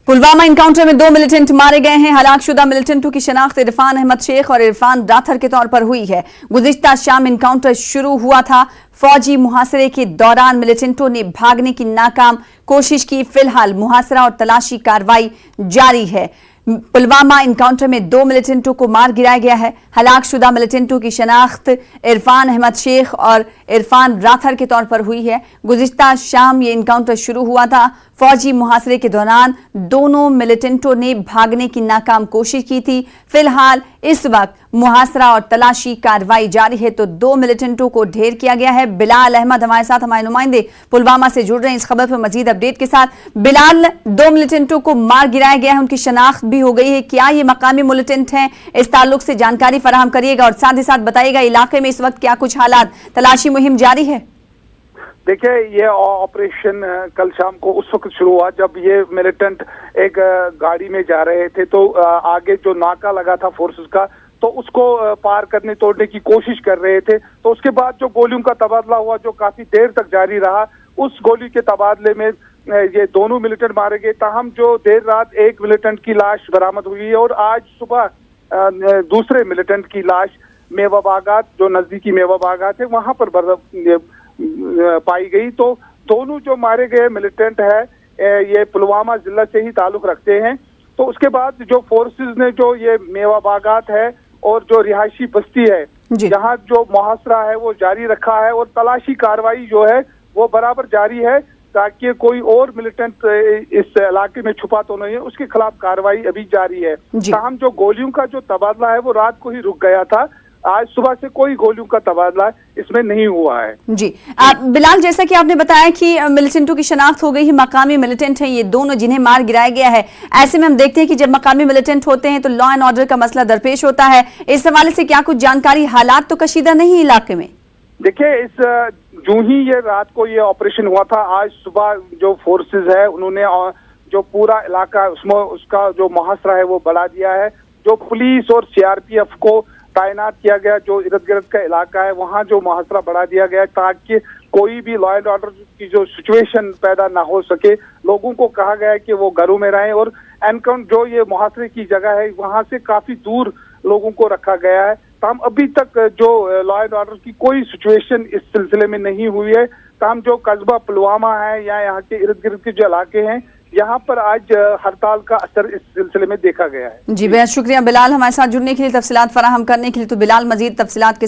Pulwama encounter में 2 militant मारे गए हैं। हलाकशुदा मिलिटेंटों की शनाख्त इरफान अहमद शेख और इरफान राथर के तौर पर हुई है। गुज़िश्ता शाम इनकाउंटर शुरू हुआ था। फौजी मुहासरे के दौरान मिलिटेंटों ने भागने की नाकाम कोशिश की। फिलहाल मुहासरा और तलाशी कार्रवाई जारी है। पुलवामा इनकाउंटर में 2 मिलिटेंटों को मार गिराया गया है। हलाकशुदा मिलिटेंटों की शनाख्त इरफान अहमद शेख और इरफान राथर के तौर पर हुई है। गुज़िश्ता शाम ये इनकाउंटर शुरू हुआ था। फौजी मुहासरे के दौरान दोनों मिलिटेंटों ने भागने की नाकाम कोशिश की थी। फिलहाल इस वक्त मुहासरा और तलाशी कार्रवाई जारी है, तो 2 मिलिटेंटों को ढेर किया गया है। बिलाल अहमद हमारे साथ, हमारे नुमाइंदे पुलवामा से जुड़ रहे हैं इस खबर पर मजीद अपडेट के साथ। बिलाल, 2 मिलिटेंटों को मार गिराया गया है, उनकी शनाख्त भी हो गई है। क्या ये मकामी मिलिटेंट हैं? इस ताल्लुक से जानकारी फराहम करिएगा और साथ ही साथ बताइएगा इलाके में इस वक्त क्या कुछ हालात, तलाशी मुहिम जारी है? देखिए, ये ऑपरेशन कल शाम को उस वक्त शुरू हुआ जब ये मिलिटेंट एक गाड़ी में जा रहे थे, तो आगे जो नाका लगा था फोर्सेस का, तो उसको पार करने तोड़ने की कोशिश कर रहे थे। तो उसके बाद जो गोलियों का तबादला हुआ, जो काफी देर तक जारी रहा, उस गोली के तबादले में ये दोनों मिलिटेंट मारे गए। ताहम जो देर रात एक मिलिटेंट की लाश बरामद हुई है और आज सुबह दूसरे मिलिटेंट की लाश मेवा बागात, जो नजदीकी मेवा बागात है, वहां पर पाई गई। तो दोनों जो मारे गए मिलिटेंट है ये पुलवामा जिला से ही ताल्लुक रखते हैं। तो उसके बाद जो फोर्सेस ने जो ये मेवा बागात है और जो रिहायशी बस्ती है, जहां जो मुहासरा है वो जारी रखा है और तलाशी कार्रवाई जो है वो बराबर जारी है, ताकि कोई और मिलिटेंट इस इलाके में छुपा तो नहीं है, उसके खिलाफ कार्रवाई अभी जारी है। ताहम जो गोलियों का जो तबादला है वो रात को ही रुक गया था। आज सुबह से कोई गोलियों का तबादला इसमें नहीं हुआ है। जी बिलाल, जैसा कि आपने बताया कि मिलिटेंटों की शनाख्त हो गई है, मकामी मिलिटेंट हैं ये दोनों जिन्हें मार गिराया गया है। ऐसे में हम देखते हैं कि जब मकामी मिलिटेंट होते हैं तो लॉ एंड ऑर्डर का मसला दरपेश होता है। इस हवाले से क्या कुछ जानकारी, हालात तो कशीदा नहीं इलाके में? देखिए, जो ही ये रात को ये ऑपरेशन हुआ था, आज सुबह जो फोर्सेस है उन्होंने जो पूरा इलाका उसमें उसका जो मुहासरा है वो बढ़ा दिया है। जो पुलिस और सीआरपीएफ को तैनात किया गया, जो इर्द गिर्द का इलाका है वहाँ जो मुहासरा बढ़ा दिया गया ताकि कोई भी लॉ एंड ऑर्डर की जो सिचुएशन पैदा ना हो सके। लोगों को कहा गया है कि वो घरों में रहें और एनकाउंटर जो ये मुहासरे की जगह है वहाँ से काफी दूर लोगों को रखा गया है। ताहम अभी तक जो लॉ एंड ऑर्डर की कोई सिचुएशन इस सिलसिले में नहीं हुई है। ताहम जो कस्बा पुलवामा है या यहाँ के इर्द गिर्द के जो इलाके हैं, यहाँ पर आज हड़ताल का असर इस सिलसिले में देखा गया है। जी बेहद शुक्रिया बिलाल, हमारे साथ जुड़ने के लिए, तफसीलात फराहम करने के लिए। तो बिलाल मजीद तफसीलात के